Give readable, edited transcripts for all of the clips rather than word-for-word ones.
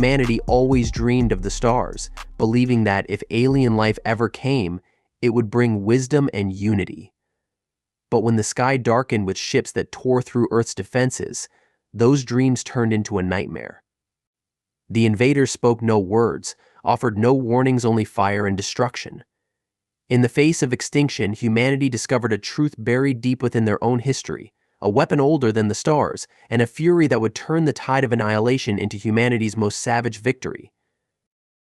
humanity always dreamed of the stars, believing that if alien life ever came, it would bring wisdom and unity. But when the sky darkened with ships that tore through Earth's defenses, those dreams turned into a nightmare. The invaders spoke no words, offered no warnings, only fire and destruction. In the face of extinction, humanity discovered a truth buried deep within their own history, a weapon older than the stars, and a fury that would turn the tide of annihilation into humanity's most savage victory.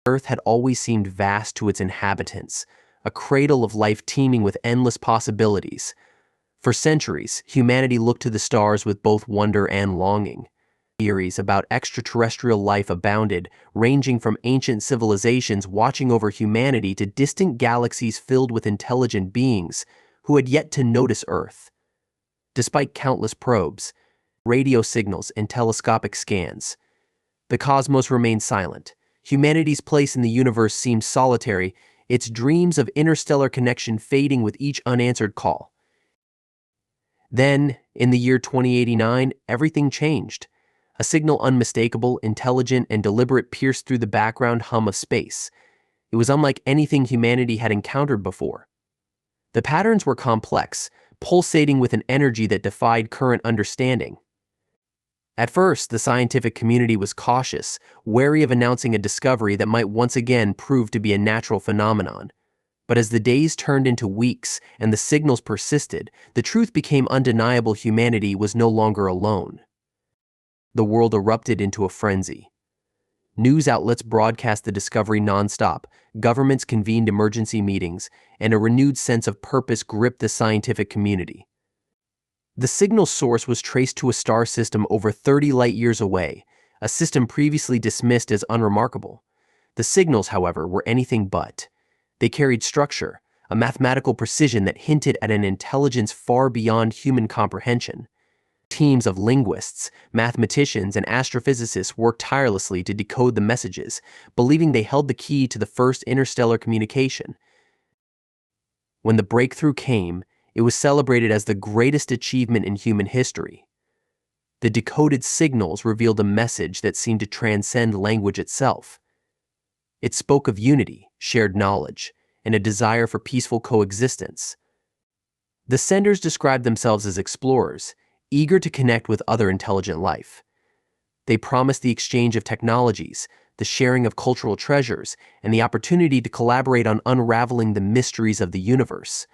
Earth had always seemed vast to its inhabitants, a cradle of life teeming with endless possibilities. For centuries, humanity looked to the stars with both wonder and longing. Theories about extraterrestrial life abounded, ranging from ancient civilizations watching over humanity to distant galaxies filled with intelligent beings who had yet to notice Earth. Despite countless probes, radio signals, and telescopic scans, the cosmos remained silent. Humanity's place in the universe seemed solitary, its dreams of interstellar connection fading with each unanswered call. Then, in the year 2089, everything changed. A signal unmistakable, intelligent, and deliberate pierced through the background hum of space. It was unlike anything humanity had encountered before. The patterns were complex, pulsating with an energy that defied current understanding. At first, the scientific community was cautious, wary of announcing a discovery that might once again prove to be a natural phenomenon. But as the days turned into weeks and the signals persisted, the truth became undeniable: humanity was no longer alone. The world erupted into a frenzy. News outlets broadcast the discovery nonstop, governments convened emergency meetings, and a renewed sense of purpose gripped the scientific community. The signal source was traced to a star system over 30 light-years away, a system previously dismissed as unremarkable. The signals, however, were anything but. They carried structure, a mathematical precision that hinted at an intelligence far beyond human comprehension. Teams of linguists, mathematicians, and astrophysicists worked tirelessly to decode the messages, believing they held the key to the first interstellar communication. When the breakthrough came, it was celebrated as the greatest achievement in human history. The decoded signals revealed a message that seemed to transcend language itself. It spoke of unity, shared knowledge, and a desire for peaceful coexistence. The senders described themselves as explorers, eager to connect with other intelligent life. They promised the exchange of technologies, the sharing of cultural treasures, and the opportunity to collaborate on unraveling the mysteries of the universe.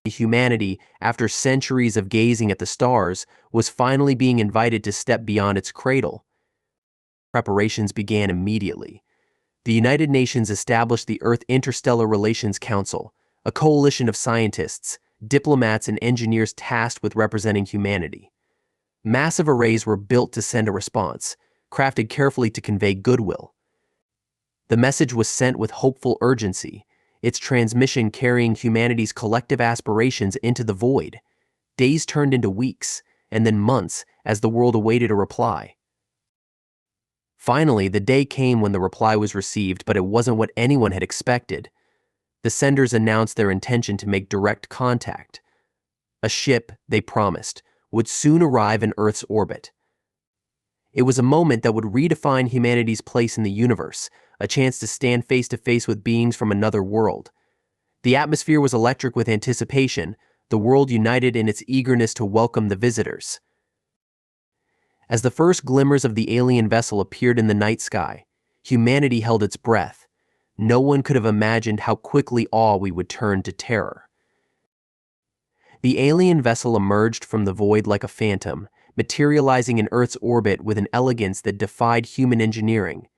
Humanity, after centuries of gazing at the stars, was finally being invited to step beyond its cradle. Preparations began immediately. The United Nations established the Earth Interstellar Relations Council, a coalition of scientists, diplomats, and engineers tasked with representing humanity. Massive arrays were built to send a response, crafted carefully to convey goodwill. The message was sent with hopeful urgency, its transmission carrying humanity's collective aspirations into the void. Days turned into weeks, and then months, as the world awaited a reply. Finally, the day came when the reply was received, but it wasn't what anyone had expected. The senders announced their intention to make direct contact. A ship, they promised, would soon arrive in Earth's orbit. It was a moment that would redefine humanity's place in the universe, a chance to stand face to face with beings from another world. The atmosphere was electric with anticipation, the world united in its eagerness to welcome the visitors. As the first glimmers of the alien vessel appeared in the night sky, humanity held its breath. No one could have imagined how quickly awe we would turn to terror. The alien vessel emerged from the void like a phantom, materializing in Earth's orbit with an elegance that defied human engineering.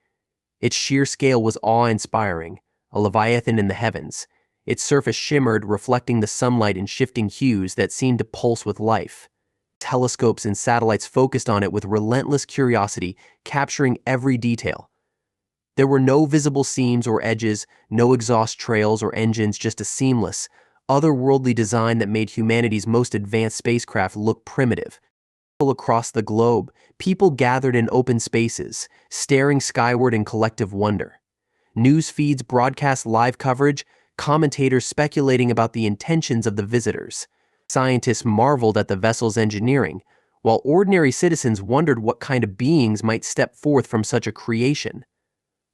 Its sheer scale was awe-inspiring, a leviathan in the heavens. Its surface shimmered, reflecting the sunlight in shifting hues that seemed to pulse with life. Telescopes and satellites focused on it with relentless curiosity, capturing every detail. There were no visible seams or edges, no exhaust trails or engines, just a seamless, otherworldly design that made humanity's most advanced spacecraft look primitive. Across the globe, people gathered in open spaces, staring skyward in collective wonder. News feeds broadcast live coverage, commentators speculating about the intentions of the visitors. Scientists marveled at the vessel's engineering, while ordinary citizens wondered what kind of beings might step forth from such a creation.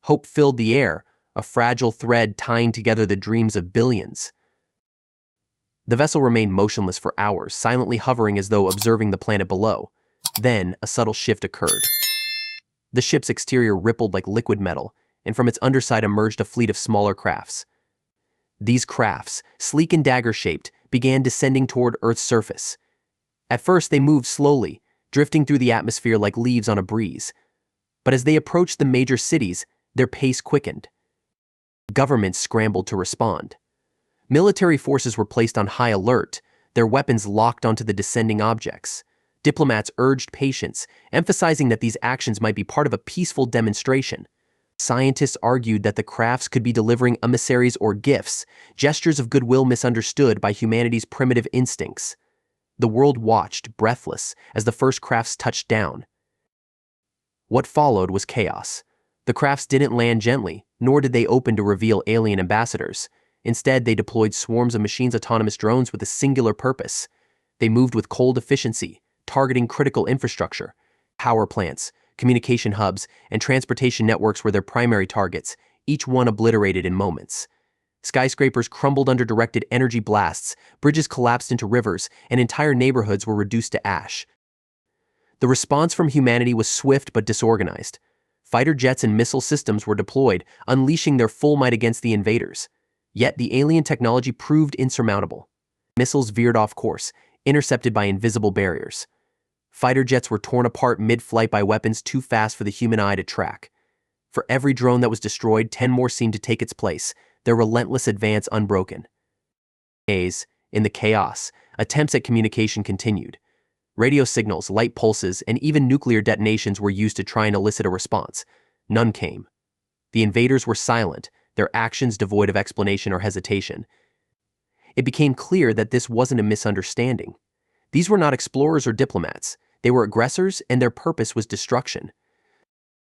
Hope filled the air, a fragile thread tying together the dreams of billions. The vessel remained motionless for hours, silently hovering as though observing the planet below. Then, a subtle shift occurred. The ship's exterior rippled like liquid metal, and from its underside emerged a fleet of smaller crafts. These crafts, sleek and dagger-shaped, began descending toward Earth's surface. At first, they moved slowly, drifting through the atmosphere like leaves on a breeze. But as they approached the major cities, their pace quickened. Governments scrambled to respond. Military forces were placed on high alert, their weapons locked onto the descending objects. Diplomats urged patience, emphasizing that these actions might be part of a peaceful demonstration. Scientists argued that the crafts could be delivering emissaries or gifts, gestures of goodwill misunderstood by humanity's primitive instincts. The world watched, breathless, as the first crafts touched down. What followed was chaos. The crafts didn't land gently, nor did they open to reveal alien ambassadors. Instead, they deployed swarms of machines, autonomous drones with a singular purpose. They moved with cold efficiency, targeting critical infrastructure. Power plants, communication hubs, and transportation networks were their primary targets, each one obliterated in moments. Skyscrapers crumbled under directed energy blasts, bridges collapsed into rivers, and entire neighborhoods were reduced to ash. The response from humanity was swift but disorganized. Fighter jets and missile systems were deployed, unleashing their full might against the invaders. Yet the alien technology proved insurmountable. Missiles veered off course, intercepted by invisible barriers. Fighter jets were torn apart mid-flight by weapons too fast for the human eye to track. For every drone that was destroyed, 10 more seemed to take its place, their relentless advance unbroken. In the chaos, attempts at communication continued. Radio signals, light pulses, and even nuclear detonations were used to try and elicit a response. None came. The invaders were silent, their actions devoid of explanation or hesitation. It became clear that this wasn't a misunderstanding. These were not explorers or diplomats. They were aggressors, and their purpose was destruction.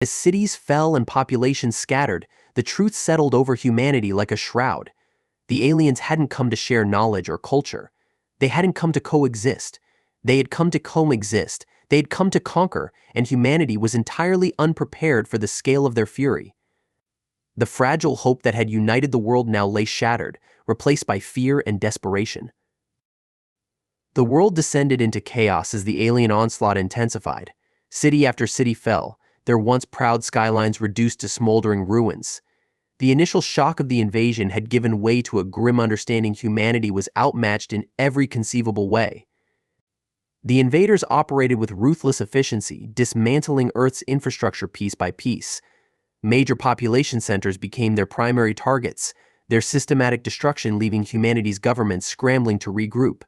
As cities fell and populations scattered, the truth settled over humanity like a shroud. The aliens hadn't come to share knowledge or culture. They hadn't come to coexist. They had come to coexist. They had come to conquer, and humanity was entirely unprepared for the scale of their fury. The fragile hope that had united the world now lay shattered, replaced by fear and desperation. The world descended into chaos as the alien onslaught intensified. City after city fell, their once proud skylines reduced to smoldering ruins. The initial shock of the invasion had given way to a grim understanding humanity was outmatched in every conceivable way. The invaders operated with ruthless efficiency, dismantling Earth's infrastructure piece by piece. Major population centers became their primary targets, their systematic destruction leaving humanity's governments scrambling to regroup.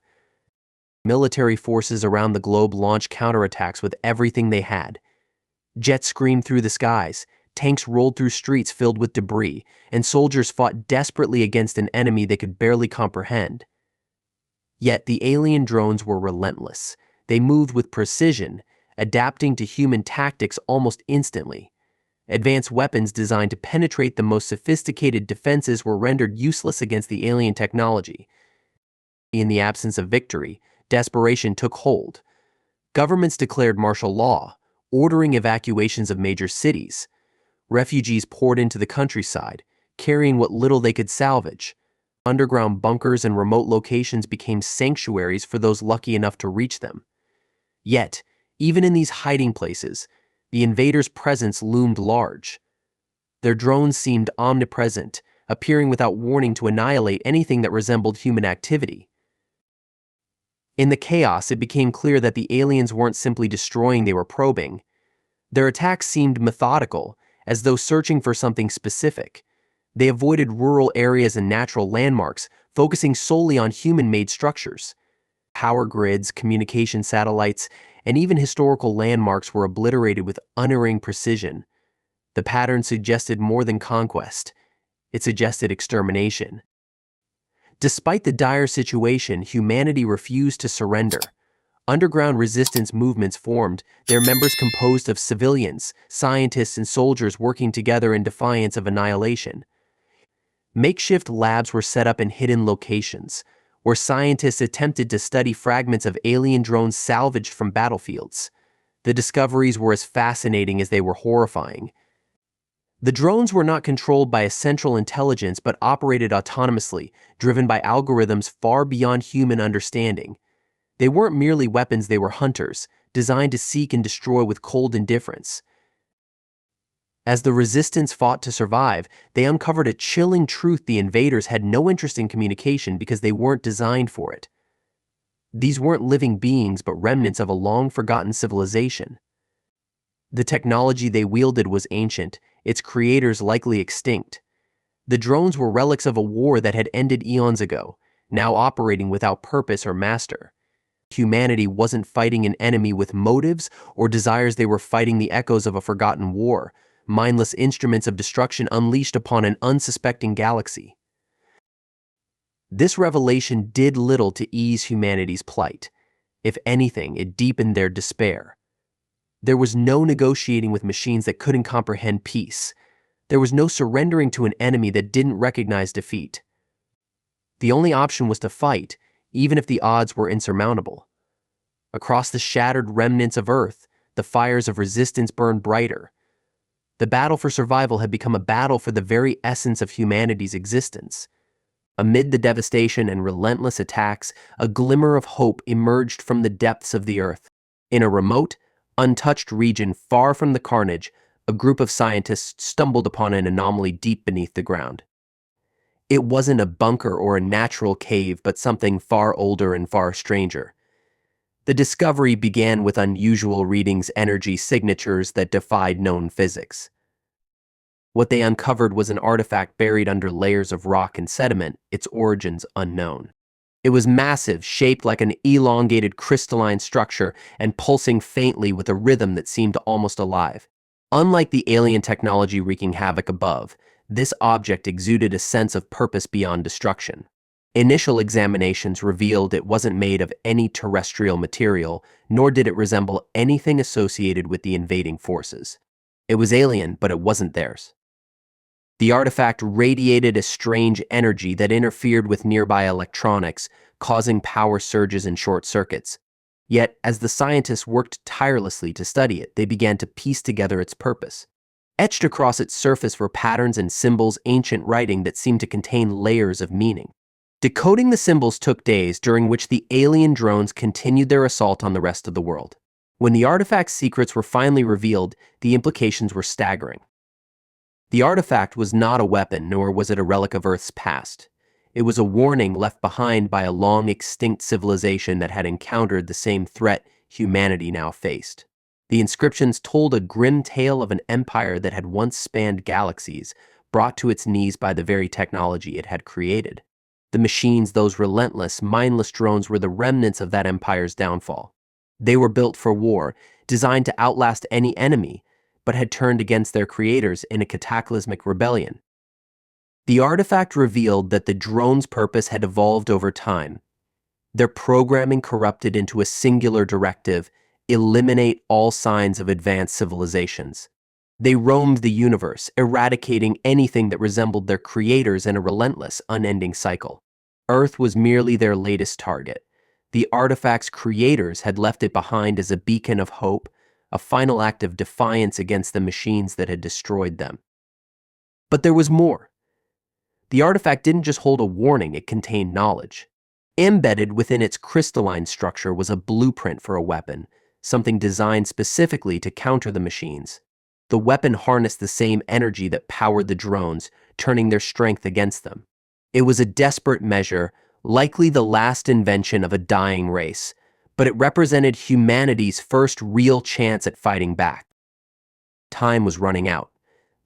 Military forces around the globe launched counterattacks with everything they had. Jets screamed through the skies, tanks rolled through streets filled with debris, and soldiers fought desperately against an enemy they could barely comprehend. Yet the alien drones were relentless. They moved with precision, adapting to human tactics almost instantly. Advanced weapons designed to penetrate the most sophisticated defenses were rendered useless against the alien technology. In the absence of victory, desperation took hold. Governments declared martial law, ordering evacuations of major cities. Refugees poured into the countryside, carrying what little they could salvage. Underground bunkers and remote locations became sanctuaries for those lucky enough to reach them. Yet, even in these hiding places, the invaders' presence loomed large. Their drones seemed omnipresent, appearing without warning to annihilate anything that resembled human activity. In the chaos, it became clear that the aliens weren't simply destroying, they were probing. Their attacks seemed methodical, as though searching for something specific. They avoided rural areas and natural landmarks, focusing solely on human-made structures. Power grids, communication satellites, and even historical landmarks were obliterated with unerring precision. The pattern suggested more than conquest. It suggested extermination. Despite the dire situation, humanity refused to surrender. Underground resistance movements formed, their members composed of civilians, scientists, and soldiers working together in defiance of annihilation. Makeshift labs were set up in hidden locations, where scientists attempted to study fragments of alien drones salvaged from battlefields. The discoveries were as fascinating as they were horrifying. The drones were not controlled by a central intelligence but operated autonomously, driven by algorithms far beyond human understanding. They weren't merely weapons, they were hunters, designed to seek and destroy with cold indifference. As the resistance fought to survive, they uncovered a chilling truth: the invaders had no interest in communication because they weren't designed for it. These weren't living beings but remnants of a long-forgotten civilization. The technology they wielded was ancient, its creators likely extinct. The drones were relics of a war that had ended eons ago, now operating without purpose or master. Humanity wasn't fighting an enemy with motives or desires, they were fighting the echoes of a forgotten war, mindless instruments of destruction unleashed upon an unsuspecting galaxy. This revelation did little to ease humanity's plight. If anything, it deepened their despair. There was no negotiating with machines that couldn't comprehend peace. There was no surrendering to an enemy that didn't recognize defeat. The only option was to fight, even if the odds were insurmountable. Across the shattered remnants of Earth, the fires of resistance burned brighter. The battle for survival had become a battle for the very essence of humanity's existence. Amid the devastation and relentless attacks, a glimmer of hope emerged from the depths of the Earth. In a remote, untouched region far from the carnage, a group of scientists stumbled upon an anomaly deep beneath the ground. It wasn't a bunker or a natural cave, but something far older and far stranger. The discovery began with unusual readings, energy signatures that defied known physics. What they uncovered was an artifact buried under layers of rock and sediment, its origins unknown. It was massive, shaped like an elongated crystalline structure and pulsing faintly with a rhythm that seemed almost alive. Unlike the alien technology wreaking havoc above, this object exuded a sense of purpose beyond destruction. Initial examinations revealed it wasn't made of any terrestrial material, nor did it resemble anything associated with the invading forces. It was alien, but it wasn't theirs. The artifact radiated a strange energy that interfered with nearby electronics, causing power surges and short circuits. Yet, as the scientists worked tirelessly to study it, they began to piece together its purpose. Etched across its surface were patterns and symbols, ancient writing that seemed to contain layers of meaning. Decoding the symbols took days, during which the alien drones continued their assault on the rest of the world. When the artifact's secrets were finally revealed, the implications were staggering. The artifact was not a weapon, nor was it a relic of Earth's past. It was a warning left behind by a long-extinct civilization that had encountered the same threat humanity now faced. The inscriptions told a grim tale of an empire that had once spanned galaxies, brought to its knees by the very technology it had created. The machines, those relentless, mindless drones, were the remnants of that empire's downfall. They were built for war, designed to outlast any enemy, but had turned against their creators in a cataclysmic rebellion. The artifact revealed that the drones' purpose had evolved over time. Their programming corrupted into a singular directive: eliminate all signs of advanced civilizations. They roamed the universe, eradicating anything that resembled their creators in a relentless, unending cycle. Earth was merely their latest target. The artifact's creators had left it behind as a beacon of hope, a final act of defiance against the machines that had destroyed them. But there was more. The artifact didn't just hold a warning, it contained knowledge. Embedded within its crystalline structure was a blueprint for a weapon, something designed specifically to counter the machines. The weapon harnessed the same energy that powered the drones, turning their strength against them. It was a desperate measure, likely the last invention of a dying race, but it represented humanity's first real chance at fighting back. Time was running out.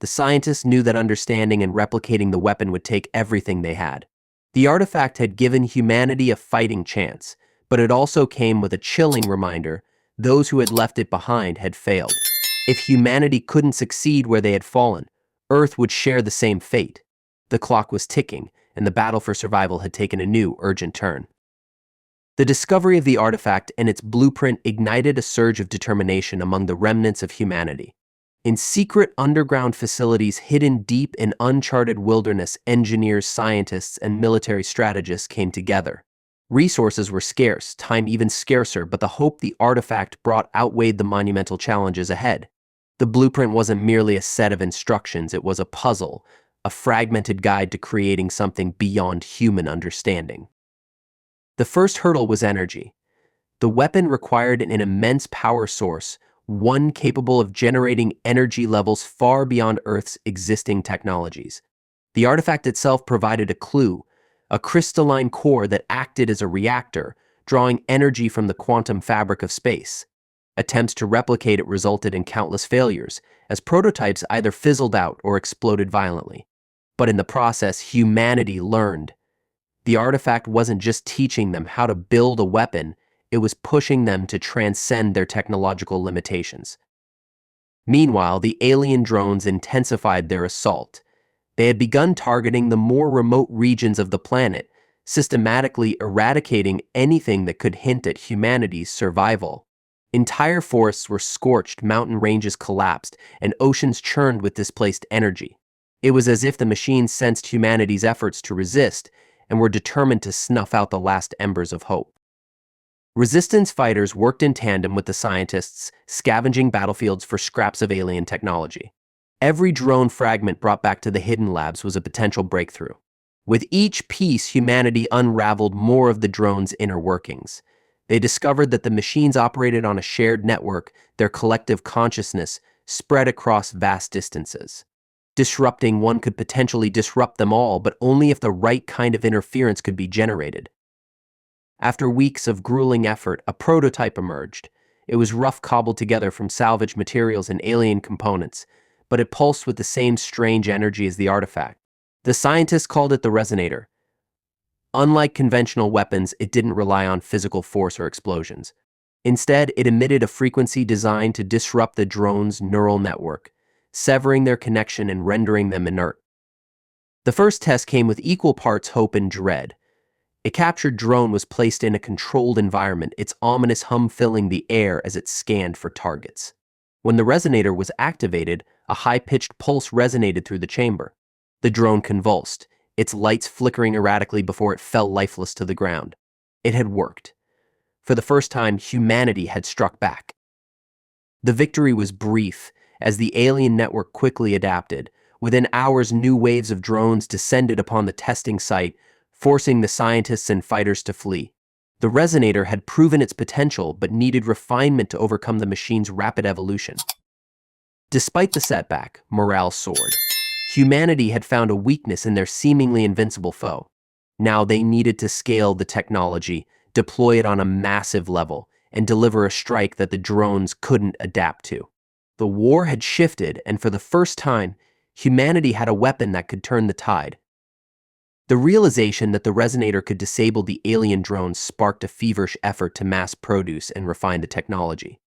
The scientists knew that understanding and replicating the weapon would take everything they had. The artifact had given humanity a fighting chance, but it also came with a chilling reminder: those who had left it behind had failed. If humanity couldn't succeed where they had fallen, Earth would share the same fate. The clock was ticking, and the battle for survival had taken a new, urgent turn. The discovery of the artifact and its blueprint ignited a surge of determination among the remnants of humanity. In secret underground facilities hidden deep in uncharted wilderness, engineers, scientists, and military strategists came together. Resources were scarce, time even scarcer, but the hope the artifact brought outweighed the monumental challenges ahead. The blueprint wasn't merely a set of instructions, it was a puzzle, a fragmented guide to creating something beyond human understanding. The first hurdle was energy. The weapon required an immense power source, one capable of generating energy levels far beyond Earth's existing technologies. The artifact itself provided a clue, a crystalline core that acted as a reactor, drawing energy from the quantum fabric of space. Attempts to replicate it resulted in countless failures, as prototypes either fizzled out or exploded violently. But in the process, humanity learned. The artifact wasn't just teaching them how to build a weapon, it was pushing them to transcend their technological limitations. Meanwhile, the alien drones intensified their assault. They had begun targeting the more remote regions of the planet, systematically eradicating anything that could hint at humanity's survival. Entire forests were scorched, mountain ranges collapsed, and oceans churned with displaced energy. It was as if the machines sensed humanity's efforts to resist and were determined to snuff out the last embers of hope. Resistance fighters worked in tandem with the scientists, scavenging battlefields for scraps of alien technology. Every drone fragment brought back to the hidden labs was a potential breakthrough. With each piece, humanity unraveled more of the drone's inner workings. They discovered that the machines operated on a shared network, their collective consciousness spread across vast distances. Disrupting one could potentially disrupt them all, but only if the right kind of interference could be generated. After weeks of grueling effort, a prototype emerged. It was rough, cobbled together from salvaged materials and alien components, but it pulsed with the same strange energy as the artifact. The scientists called it the resonator. Unlike conventional weapons, it didn't rely on physical force or explosions. Instead, it emitted a frequency designed to disrupt the drone's neural network, severing their connection and rendering them inert. The first test came with equal parts hope and dread. A captured drone was placed in a controlled environment, its ominous hum filling the air as it scanned for targets. When the resonator was activated, a high-pitched pulse resonated through the chamber. The drone convulsed, its lights flickering erratically before it fell lifeless to the ground. It had worked. For the first time, humanity had struck back. The victory was brief, as the alien network quickly adapted. Within hours, new waves of drones descended upon the testing site, forcing the scientists and fighters to flee. The resonator had proven its potential, but needed refinement to overcome the machine's rapid evolution. Despite the setback, morale soared. Humanity had found a weakness in their seemingly invincible foe. Now they needed to scale the technology, deploy it on a massive level, and deliver a strike that the drones couldn't adapt to. The war had shifted, and for the first time, humanity had a weapon that could turn the tide. The realization that the resonator could disable the alien drones sparked a feverish effort to mass produce and refine the technology.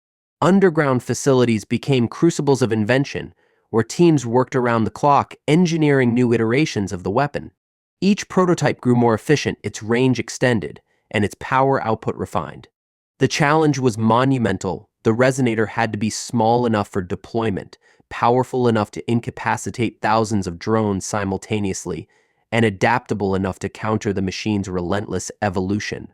Underground facilities became crucibles of invention, where teams worked around the clock, engineering new iterations of the weapon. Each prototype grew more efficient, its range extended, and its power output refined. The challenge was monumental. The resonator had to be small enough for deployment, powerful enough to incapacitate thousands of drones simultaneously, and adaptable enough to counter the machine's relentless evolution.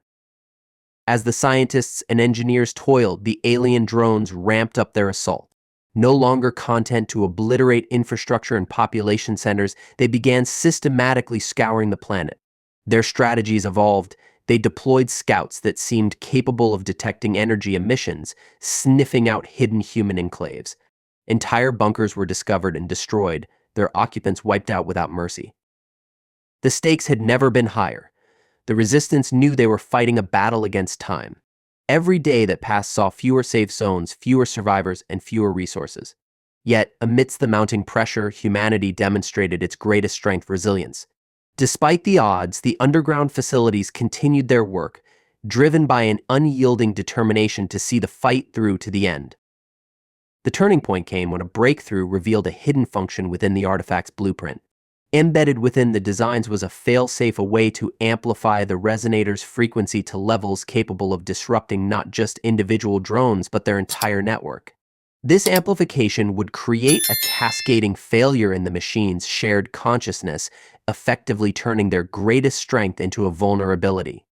As the scientists and engineers toiled, the alien drones ramped up their assault. No longer content to obliterate infrastructure and population centers, they began systematically scouring the planet. Their strategies evolved. They deployed scouts that seemed capable of detecting energy emissions, sniffing out hidden human enclaves. Entire bunkers were discovered and destroyed, their occupants wiped out without mercy. The stakes had never been higher. The resistance knew they were fighting a battle against time. Every day that passed saw fewer safe zones, fewer survivors, and fewer resources. Yet, amidst the mounting pressure, humanity demonstrated its greatest strength, resilience. Despite the odds, the underground facilities continued their work, driven by an unyielding determination to see the fight through to the end. The turning point came when a breakthrough revealed a hidden function within the artifact's blueprint. Embedded within the designs was a fail-safe, a way to amplify the resonator's frequency to levels capable of disrupting not just individual drones, but their entire network. This amplification would create a cascading failure in the machine's shared consciousness, effectively turning their greatest strength into a vulnerability.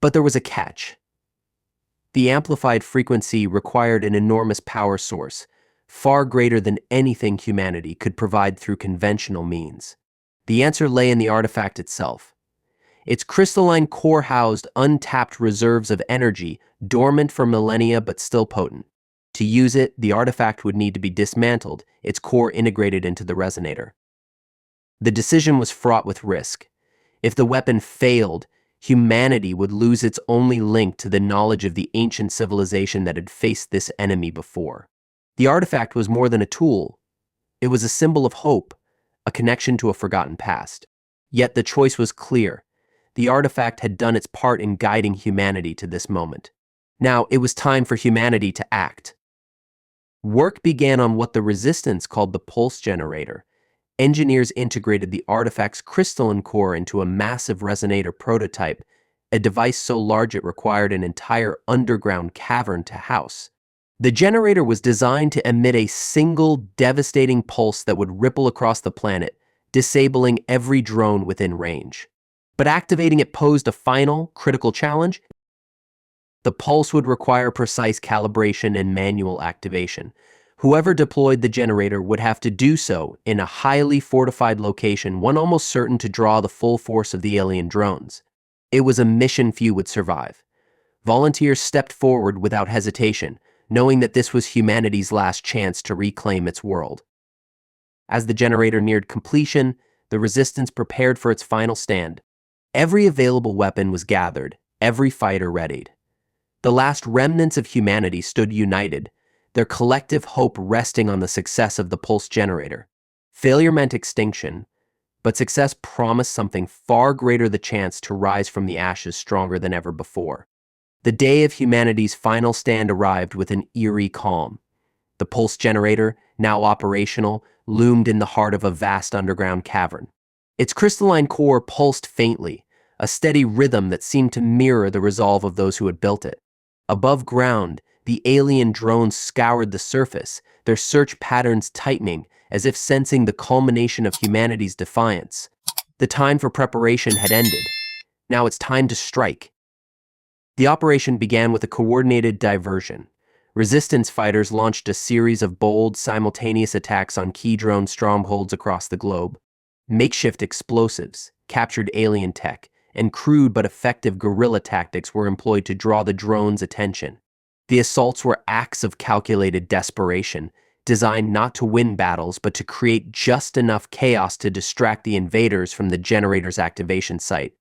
But there was a catch. The amplified frequency required an enormous power source, far greater than anything humanity could provide through conventional means. The answer lay in the artifact itself. Its crystalline core housed untapped reserves of energy, dormant for millennia but still potent. To use it, the artifact would need to be dismantled, its core integrated into the resonator. The decision was fraught with risk. If the weapon failed, humanity would lose its only link to the knowledge of the ancient civilization that had faced this enemy before. The artifact was more than a tool. It was a symbol of hope, a connection to a forgotten past. Yet the choice was clear. The artifact had done its part in guiding humanity to this moment. Now it was time for humanity to act. Work began on what the Resistance called the pulse generator. Engineers integrated the artifact's crystalline core into a massive resonator prototype, a device so large it required an entire underground cavern to house. The generator was designed to emit a single, devastating pulse that would ripple across the planet, disabling every drone within range. But activating it posed a final, critical challenge. The pulse would require precise calibration and manual activation. Whoever deployed the generator would have to do so in a highly fortified location, one almost certain to draw the full force of the alien drones. It was a mission few would survive. Volunteers stepped forward without hesitation, knowing that this was humanity's last chance to reclaim its world. As the generator neared completion, the Resistance prepared for its final stand. Every available weapon was gathered, every fighter readied. The last remnants of humanity stood united, their collective hope resting on the success of the pulse generator. Failure meant extinction, but success promised something far greater: the chance to rise from the ashes stronger than ever before. The day of humanity's final stand arrived with an eerie calm. The pulse generator, now operational, loomed in the heart of a vast underground cavern. Its crystalline core pulsed faintly, a steady rhythm that seemed to mirror the resolve of those who had built it. Above ground, the alien drones scoured the surface, their search patterns tightening, as if sensing the culmination of humanity's defiance. The time for preparation had ended. Now it's time to strike. The operation began with a coordinated diversion. Resistance fighters launched a series of bold, simultaneous attacks on key drone strongholds across the globe. Makeshift explosives, captured alien tech, and crude but effective guerrilla tactics were employed to draw the drones' attention. The assaults were acts of calculated desperation, designed not to win battles but to create just enough chaos to distract the invaders from the generator's activation site.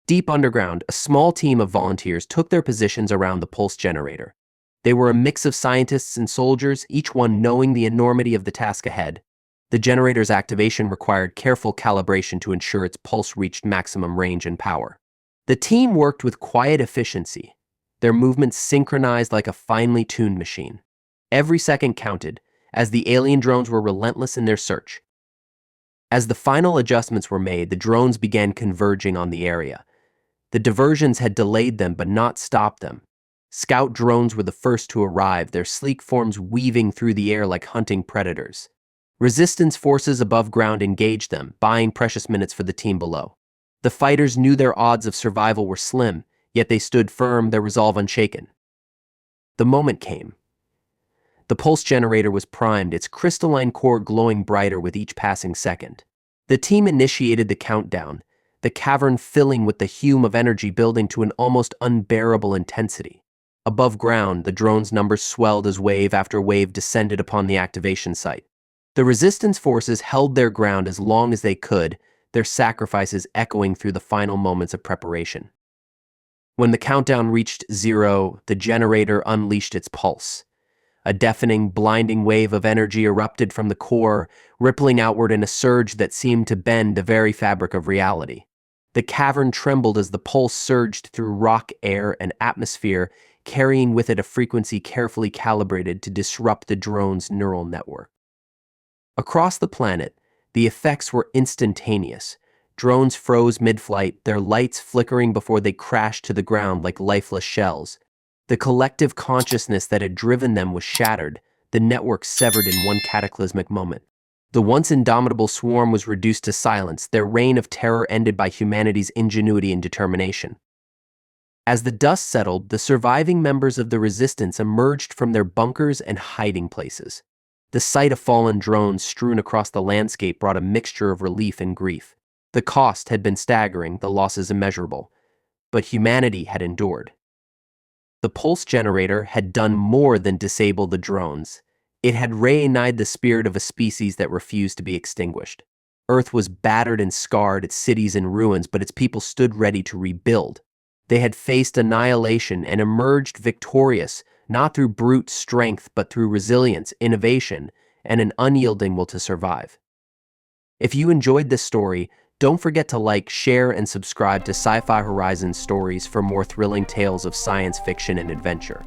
Deep underground, a small team of volunteers took their positions around the pulse generator. They were a mix of scientists and soldiers, each one knowing the enormity of the task ahead. The generator's activation required careful calibration to ensure its pulse reached maximum range and power. The team worked with quiet efficiency, their movements synchronized like a finely tuned machine. Every second counted, as the alien drones were relentless in their search. As the final adjustments were made, the drones began converging on the area. The diversions had delayed them but not stopped them. Scout drones were the first to arrive, their sleek forms weaving through the air like hunting predators. Resistance forces above ground engaged them, buying precious minutes for the team below. The fighters knew their odds of survival were slim, yet they stood firm, their resolve unshaken. The moment came. The pulse generator was primed, its crystalline core glowing brighter with each passing second. The team initiated the countdown, the cavern filling with the fume of energy building to an almost unbearable intensity. Above ground, the drone's numbers swelled as wave after wave descended upon the activation site. The Resistance forces held their ground as long as they could, their sacrifices echoing through the final moments of preparation. When the countdown reached 0, the generator unleashed its pulse. A deafening, blinding wave of energy erupted from the core, rippling outward in a surge that seemed to bend the very fabric of reality. The cavern trembled as the pulse surged through rock, air, and atmosphere, carrying with it a frequency carefully calibrated to disrupt the drone's neural network. Across the planet, the effects were instantaneous. Drones froze mid-flight, their lights flickering before they crashed to the ground like lifeless shells. The collective consciousness that had driven them was shattered, the network severed in one cataclysmic moment. The once indomitable swarm was reduced to silence, their reign of terror ended by humanity's ingenuity and determination. As the dust settled, the surviving members of the resistance emerged from their bunkers and hiding places. The sight of fallen drones strewn across the landscape brought a mixture of relief and grief. The cost had been staggering, the losses immeasurable, but humanity had endured. The pulse generator had done more than disable the drones. It had reignited the spirit of a species that refused to be extinguished. Earth was battered and scarred, its cities in ruins, but its people stood ready to rebuild. They had faced annihilation and emerged victorious, not through brute strength, but through resilience, innovation, and an unyielding will to survive. If you enjoyed this story, don't forget to like, share, and subscribe to Sci-Fi Horizon Stories for more thrilling tales of science fiction and adventure.